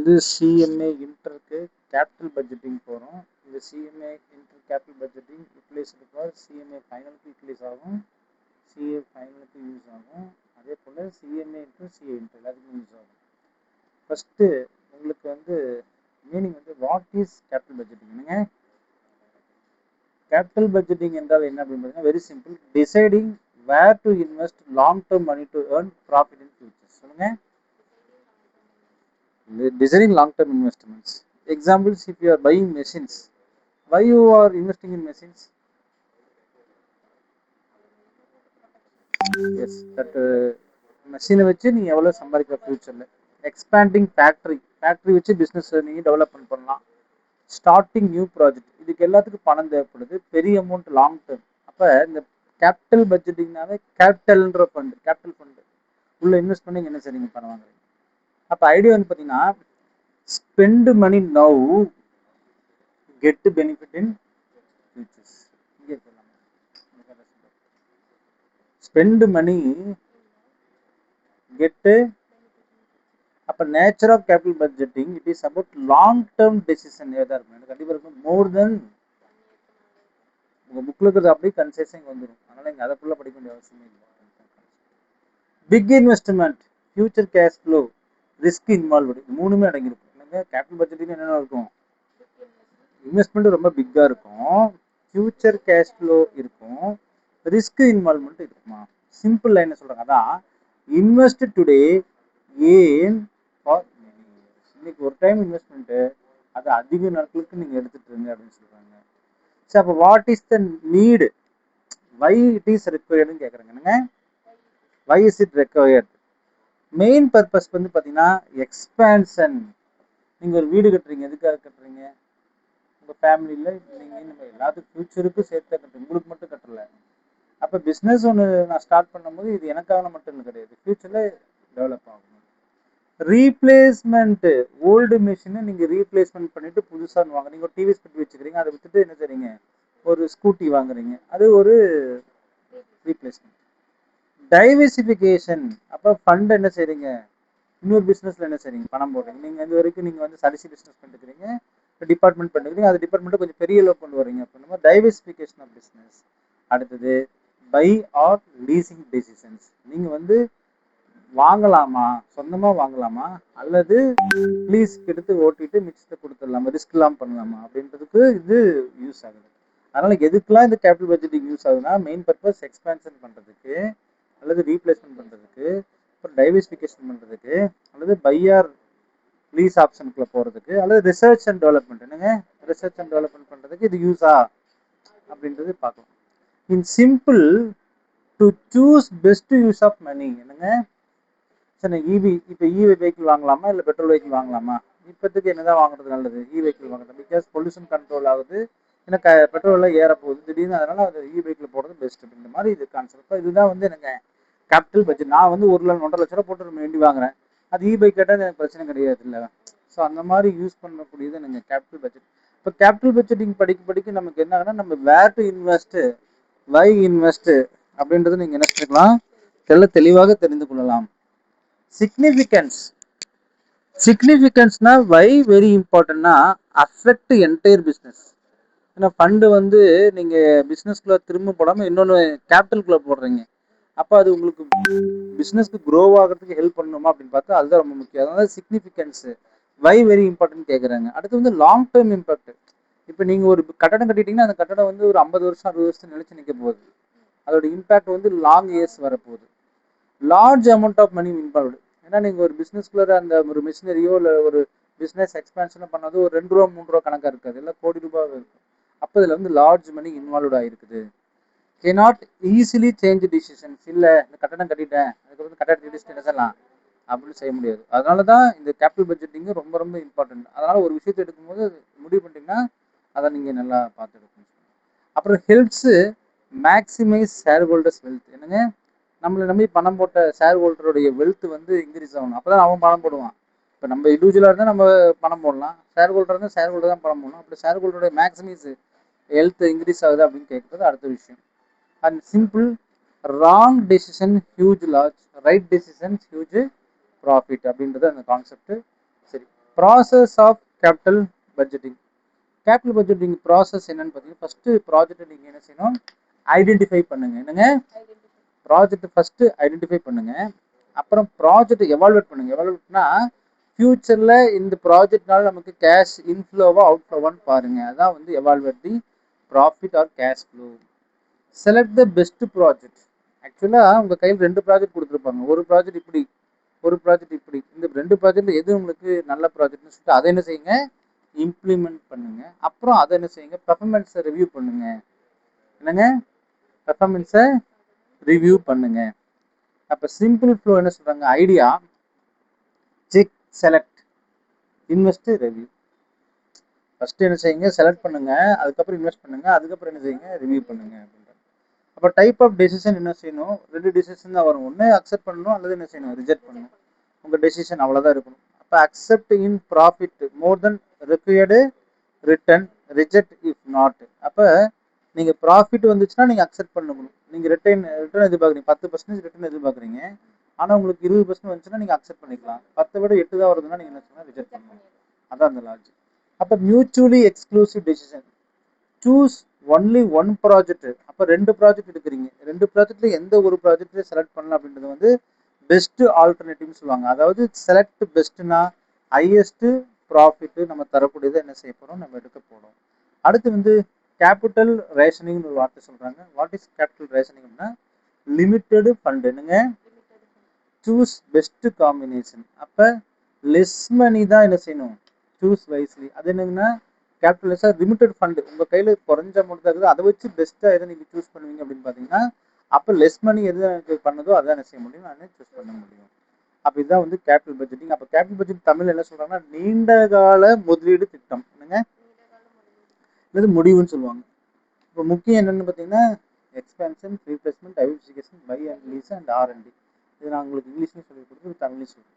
வந்து CMA இன்டருக்கு capital budgeting போகிறோம். இந்த CMA inter capital budgeting utilise for CMA ஃபைனலுக்கு யூட்டிலைஸ் ஆகும், சிஏ ஃபைனலுக்கு யூஸ் ஆகும், அதே போல் சிஎம்ஏ இன்டர் சிஏ இன்டர் எல்லாத்துக்கும் யூஸ் ஆகும். ஃபஸ்ட்டு உங்களுக்கு வந்து மீனிங் வந்து வாட் இஸ் கேபிட்டல் பட்ஜெட்டிங். என்னங்க கேபிட்டல் பட்ஜெட்டிங் என்றால் என்ன அப்படின்னு பார்த்தீங்கன்னா very simple, deciding where to invest long term money to earn profit in future. சொல்லுங்க, designing long-term investments. Examples, if you are buying machines, why you are investing in machines? Yes, that machine வச்சு நீங்க எவ்வளவு சம்பாதிக்க ஃபியூச்சர்ல. Expanding factory வச்சு business நீங்க development பண்ணலாம். Starting new project, இதுக்கு எல்லாத்துக்கும் பணம் தேவைப்படுது, பெரிய அமௌண்ட் லாங் டேர்ம். அப்ப இந்த கேபிட்டல் பட்ஜெட்டிங்னாவே கேபிட்டல்ன்ற ஃபண்ட், கேபிட்டல் ஃபண்ட் உள்ள இன்வெஸ்ட் பண்ணி என்ன செய்றீங்க, பணம் வாங்குறீங்க. அப்ப ஐடியா வந்து பாத்தீங்கன்னா spend money now, get benefit in futures. Spend money, get. அப்ப nature of capital budgeting it is about long term decision. ஏதா இருக்கும் எனக்கு கண்டிப்பா இருக்கும், மோர் தென் உங்க புக்ல இருக்கிறது அப்படியே கன்செஷன் வந்துடும். அதனால இங்க அதை ஃபுல்லா படிக்க வேண்டிய அவசியம் இல்லை. Big investment, future cash flow, risk involved, மூணுமே அடங்கியிருக்கும். கேபிட்டல் பட்ஜெட்டிங் என்னென்ன இருக்கும், இன்வெஸ்ட்மெண்ட் ரொம்ப பிக்கா இருக்கும், ஃபியூச்சர் கேஷ் ஃப்ளோ இருக்கும், ரிஸ்க் இன்வால்வ்மெண்ட் இருக்குமா. சிம்பிள் லைன் சொல்றாங்க, அதான் இன்வெஸ்ட் டுடே ஏன் ஃபார் மெனி இயர்ஸ். இன்னைக்கு ஒரு டைம் இன்வெஸ்ட்மெண்ட், அது அதிக நாட்களுக்கு நீங்க எடுத்துட்டு இருங்க அப்படின்னு சொல்றாங்க. சரி, அப்போ what is the need, why it is ரெக்வயர்டுன்னு கேட்குறாங்க. என்னங்க why is it required. Main purpose வந்து பார்த்தீங்கன்னா எக்ஸ்பேன்ஷன். நீங்கள் ஒரு வீடு கட்டுறீங்க, எதுக்காக கட்டுறீங்க, உங்கள் ஃபேமிலியில் நீங்கள் நம்ம எல்லாத்துக்கும் ஃபியூச்சருக்கும் சேர்த்து கட்டுறீங்க, உங்களுக்கு மட்டும் கட்டல. அப்போ பிஸ்னஸ் ஒன்று நான் ஸ்டார்ட் பண்ணும்போது இது எனக்காக மட்டும் கிடையாது, ஃபியூச்சரில் டெவலப் ஆகும். ரீப்ளேஸ்மெண்ட்டு, ஓல்டு மிஷினை நீங்கள் ரீப்ளேஸ்மெண்ட் பண்ணிட்டு புதுசாக வாங்க. நீங்கள் ஒரு டிவி ஸ்பெட் வச்சுக்கிறீங்க, அதை விட்டுட்டு என்ன செய்றீங்க, ஒரு ஸ்கூட்டி வாங்குறீங்க, அது ஒரு ரீப்ளேஸ்மெண்ட். டைவர்சிஃபிகேஷன், அப்போ ஃபண்ட் என்ன செய்றீங்க, இன்னொரு பிஸ்னஸ்ல என்ன செய்றீங்க, பணம் போடுறீங்க. நீங்கள் இது வரைக்கும் நீங்கள் வந்து சரிசி பிஸ்னஸ் பண்ணிருக்கிறீங்க, டிபார்ட்மெண்ட் பண்ணிருக்கீங்க, அது டிபார்ட்மெண்ட்டை கொஞ்சம் பெரிய லெவல் கொண்டு வரீங்க அப்படின்னா டைவர்சிஃபிகேஷன் ஆஃப் பிஸ்னஸ். அடுத்தது பை ஆர் லீசிங் டெசிஷன்ஸ், நீங்கள் வந்து வாங்கலாமா, சொந்தமாக வாங்கலாமா, அல்லது லீஸ்க்கு எடுத்து ஓட்டிட்டு மிச்சத்தை கொடுத்துடலாமா, ரிஸ்க் இல்லாமல் பண்ணலாமா அப்படின்றதுக்கு இது யூஸ் ஆகுது. அதனால எதுக்கெல்லாம் இந்த கேபிட்டல் பட்ஜெட்டிங் யூஸ் ஆகுதுன்னா மெயின் பர்பஸ் எக்ஸ்பேன்ஷன் பண்ணுறதுக்கு, அல்லது ரீப்ளேஸ்மெண்ட் பண்ணுறதுக்கு, அப்புறம் டைவர்சிஃபிகேஷன் பண்ணுறதுக்கு, அல்லது பையார் லீஸ் ஆப்ஷனுக்குள்ள போகிறதுக்கு, அல்லது ரிசர்ச் அண்ட் டெவலப்மெண்ட். என்னங்க ரிசர்ச் அண்ட் டெவலப்மெண்ட் பண்ணுறதுக்கு இது யூஸா அப்படின்றது பார்க்கலாம். In simple, to choose best use of money. என்னங்க சரி, இவி இப்போ இவி வெஹிக்கிள் வாங்கலாமா இல்லை பெட்ரோல் வெஹிக்கிள் வாங்கலாமா, இப்போதைக்கு என்னதான் வாங்குறது நல்லது, இ வெஹிக்கிள் வாங்குறது, பிகாஸ் பொல்யூஷன் கண்ட்ரோல் ஆகுது, ஏன்னா பெட்ரோல்லாம் ஏற போகுது திடீர்னு, அதனால அது இ வெஹிக்கிள் போடுறது பெஸ்ட். இந்த மாதிரி இது கான்செப்ட். இதுதான் வந்து எனக்கு கேபிட்டல் பட்ஜெட். நான் வந்து 1,00,000 1,50,000 போட்டு நம்ம வண்டி வாங்குறேன், அது இ பைக் கேட்டால் எனக்கு பிரச்சனை கிடையாது இல்லை. ஸோ அந்த மாதிரி யூஸ் பண்ணக்கூடியது எனக்கு கேபிட்டல் பட்ஜெட். இப்போ கேபிட்டல் பட்ஜெட்டிங் படிக்க நமக்கு என்ன ஆகுனா, நம்ம வேர் டு இன்வெஸ்ட், வை இன்வெஸ்ட் அப்படின்றது நீங்கள் என்ன செஞ்சுக்கலாம், தெளிவாக தெரிந்து கொள்ளலாம். சிக்னிஃபிகன்ஸ்னா வை வெரி இம்பார்ட்டன்ட்னா அஃபெக்ட் என்டையர் பிஸ்னஸ். ஏன்னா ஃபண்டு வந்து நீங்கள் பிஸ்னஸ்குள்ளே திரும்ப போடாமல் இன்னொன்று கேபிட்டலுக்குள்ளே போடுறீங்க, அப்போ அது உங்களுக்கு பிஸ்னஸ்க்கு க்ரோ ஆகிறதுக்கு ஹெல்ப் பண்ணணுமா அப்படின்னு பார்த்தா அதுதான் ரொம்ப முக்கியம். அதனால சிக்னிஃபிகன்ஸு வை வெரி இம்பார்ட்டன்ட் கேட்குறாங்க. அடுத்து வந்து லாங் டேர்ம் இம்பாக்ட். இப்போ நீங்கள் ஒரு கட்டடம் கட்டிட்டீங்கன்னா அந்த கட்டடம் வந்து ஒரு 50 வருஷம் 60 வருஷம் நிலைச்சு நிற்க போகுது, அதோட இம்பாக்ட் வந்து லாங் இயர்ஸ் வரப்போகுது. Large amount of money involved. ஏன்னா நீங்கள் ஒரு பிஸ்னஸ்குள்ளே அந்த ஒரு மிஷினரியோ இல்லை ஒரு பிஸ்னஸ் எக்ஸ்பேன்ஷனோ பண்ணது ஒரு 2 ரூபா 3 ரூபா கணக்காக இருக்காது, இல்லை கோடி ரூபாய் இருக்கும். அப்போ இதில் வந்து லார்ஜ் மணி இன்வால்வ்ட் ஆகிருக்குது. cannot easily change decisions. இல்லை இந்த கட்டடம் கட்டிட்டேன் அதுக்கப்புறம் கட்டடத்தை இடிச்சுட்டு என்ன செய்யலாம் அப்படின்னு செய்ய முடியாது. அதனால தான் இந்த கேபிட்டல் பட்ஜெட்டிங் ரொம்ப ரொம்ப இம்பார்ட்டன்ட். அதனால ஒரு விஷயத்தை எடுக்கும்போது முடிவு பண்ணிட்டீங்கன்னா அதை நீங்கள் நல்லா பார்த்து எடுக்கணும். அப்புறம் ஹெல்ப்ஸு மேக்ஸிமைஸ் ஷேர் ஹோல்டர்ஸ் வெல்த். என்னங்க நம்மளை நம்பி பணம் போட்ட ஷேர் ஹோல்டருடைய வெல்த் வந்து இன்க்ரீஸ் ஆகணும், அப்போ தான் அவன் பணம் போடுவான். இப்போ நம்ம இண்டிவிஜுவலாக இருந்தால் நம்ம பணம் போடலாம், ஷேர் ஹோல்டர் இருந்தால் ஷேர் ஹோல்டர் தான் பணம் போடணும். அப்படி ஷேர் ஹோல்டருடைய மேக்ஸிமைஸ் ஹெல்த் இன்க்ரீஸ் ஆகுது அப்படின்னு கேட்குறது அடுத்த விஷயம். And simple, wrong decision huge loss, right decision huge profit அப்படின்றது அந்த கான்செப்ட். சரி, process of capital budgeting. Capital budgeting process என்னன்னு பார்த்தீங்கன்னா, ஃபர்ஸ்ட் ப்ராஜெக்ட் நீங்கள் என்ன செய்யணும், ஐடென்டிஃபை பண்ணுங்க. என்னங்க, ப்ராஜெக்ட் ஃபர்ஸ்ட் ஐடென்டிஃபை பண்ணுங்க. அப்புறம் ப்ராஜெக்ட் எவால்வேட் பண்ணுங்க. எவால்வேட்னா ஃபியூச்சர்ல இந்த ப்ராஜெக்ட்னால நமக்கு கேஷ் இன்ஃப்ளோவா அவுட்ஃப்ளோவான்னு பாருங்க. அதான் வந்து evaluate the profit R cash flow. Select the best project. ஆக்சுவலாக உங்கள் கையில் 2 ப்ராஜெக்ட் கொடுத்துருப்பாங்க. ஒரு ப்ராஜெக்ட் இப்படி, ஒரு ப்ராஜெக்ட் இப்படி. இந்த 2 ப்ராஜெக்ட்ல எது உங்களுக்கு நல்ல ப்ராஜெக்ட்னு சொல்லிட்டு அதை என்ன செய்யுங்க, இம்ப்ளிமெண்ட் பண்ணுங்க. அப்புறம் அதை என்ன செய்யுங்க, பெர்ஃபார்மன்ஸை ரிவ்யூ பண்ணுங்க. என்னங்க, பெர்ஃபார்மன்ஸை ரிவ்யூ பண்ணுங்க. அப்போ சிம்பிள் ஃப்ளோ என்ன சொல்றாங்க, idea, check, select, invest, review. First என்ன செய்யுங்க, செலக்ட் பண்ணுங்க, அதுக்கப்புறம் இன்வெஸ்ட் பண்ணுங்க, அதுக்கப்புறம் என்ன செய்யுங்க, ரிவ்யூ பண்ணுங்க அப்படின்றாங்க. அப்போ டைப் ஆஃப் டெசிஷன் என்ன செய்யணும், 2 டெசிஷன் தான் வரும். ஒன்று அக்செப்ட் பண்ணணும், அல்லது என்ன செய்யணும், ரிஜெக்ட் பண்ணணும். உங்கள் டெசிஷன் அவ்வளோதான் இருக்கணும். அப்போ accept in profit more then required return, reject if not. அப்போ நீங்கள் ப்ராஃபிட் வந்துச்சுன்னா நீங்கள் அக்செப்ட் பண்ணணும். நீங்கள் ரிட்டர்ன் எதிர்பார்க்குறீங்க, 10% ரிட்டர்ன் எதிர்பார்க்குறீங்க, ஆனால் உங்களுக்கு 20% வந்துச்சுன்னா நீங்கள் அக்செப்ட் பண்ணிக்கலாம். 10 விட 8 தான் வருதுன்னா நீங்கள் என்ன செய்யணும், ரிஜெக்ட் பண்ணணும். அதான் அந்த லாஜிக். அப்போ mutually exclusive decision, choose only one project. அப்போ 2 ப்ராஜெக்ட் எடுக்கிறீங்க, 2 ப்ராஜெக்ட்ல எந்த ஒரு ப்ராஜெக்ட் செலக்ட் பண்ணலாம் அப்படின்றது வந்து பெஸ்ட் ஆல்டர்னேட்டிவ்னு சொல்லுவாங்க. அதாவது செலக்ட் பெஸ்ட்னா ஹையஸ்ட் ப்ராஃபிட் நம்ம தரக்கூடியதை என்ன செய்ய போகிறோம், நம்ம எடுக்க போகிறோம். அடுத்து வந்து கேபிட்டல் ரேஷனிங்னு ஒரு வார்த்தை சொல்கிறாங்க. வாட் இஸ் கேபிட்டல் ரேஷனிங்னா லிமிட்டெடு ஃபண்ட். என்னங்க, சூஸ் பெஸ்ட் காம்பினேஷன். அப்போ லெஸ் மணி தான் என்ன செய்யணும், சூஸ் வைஸ்லி. அது என்னங்கன்னா கேபிட்டல் லிமிடெட் ஃபண்ட், உங்கள் கையில் குறைஞ்ச அமௌண்ட் தான் இருக்குது, அதை வச்சு பெஸ்ட்டாக எதை நீங்கள் சூஸ் பண்ணுவீங்க அப்படின்னு பார்த்தீங்கன்னா, அப்போ லெஸ் மணி எது எனக்கு பண்ணதோ அதான் என்ன செய்ய முடியும், நான் சூஸ் பண்ண முடியும். அப்போ இதுதான் வந்து கேபிட்டல் பட்ஜெட்டிங். அப்போ கேபிட்டல் பட்ஜெட் தமிழ் என்ன சொல்கிறாங்கன்னா நீண்ட கால முதலீடு திட்டம். என்னங்க, இது முடிவுன்னு சொல்லுவாங்க. இப்போ முக்கியம் என்னென்னு பார்த்தீங்கன்னா expansion, replacement, diversification, buy and lease and R and D. இது நான் உங்களுக்கு இங்கிலீஷ்லையும் சொல்லி கொடுத்து தமிழ்லையும் சொல்லுவேன்.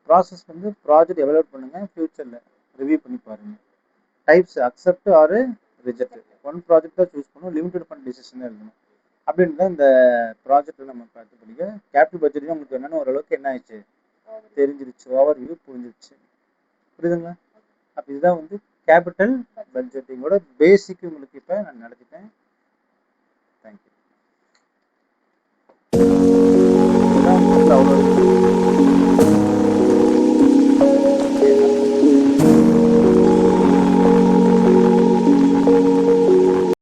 ப்ராசஸ் வந்து ப்ராஜெக்ட் எவாலுவேட் பண்ணுங்கள், ஃபியூச்சரில் ரிவ்யூ பண்ணி பாருங்கள். Types accept R reject. One project தான் சூஸ் பண்ணணும், லிமிடெட் ஃபண்ட் டிசிஷன் தான் இருக்கணும். அப்படின்னு தான் இந்த ப்ராஜெக்ட் நம்ம பார்த்து படிக்க. கேபிட்டல் பட்ஜெட் உங்களுக்கு என்னென்ன ஓரளவுக்கு என்ன ஆயிடுச்சு, தெரிஞ்சிருச்சு, ஓவர் வியூ புரிஞ்சிருச்சு, புரியுதுங்களா? அப்போ இதுதான் வந்து கேபிட்டல் பட்ஜெட்டிங்கோட பேசிக் உங்களுக்கு இப்போ நான் நடத்திட்டேன். தேங்க்யூ. அவ்வளோ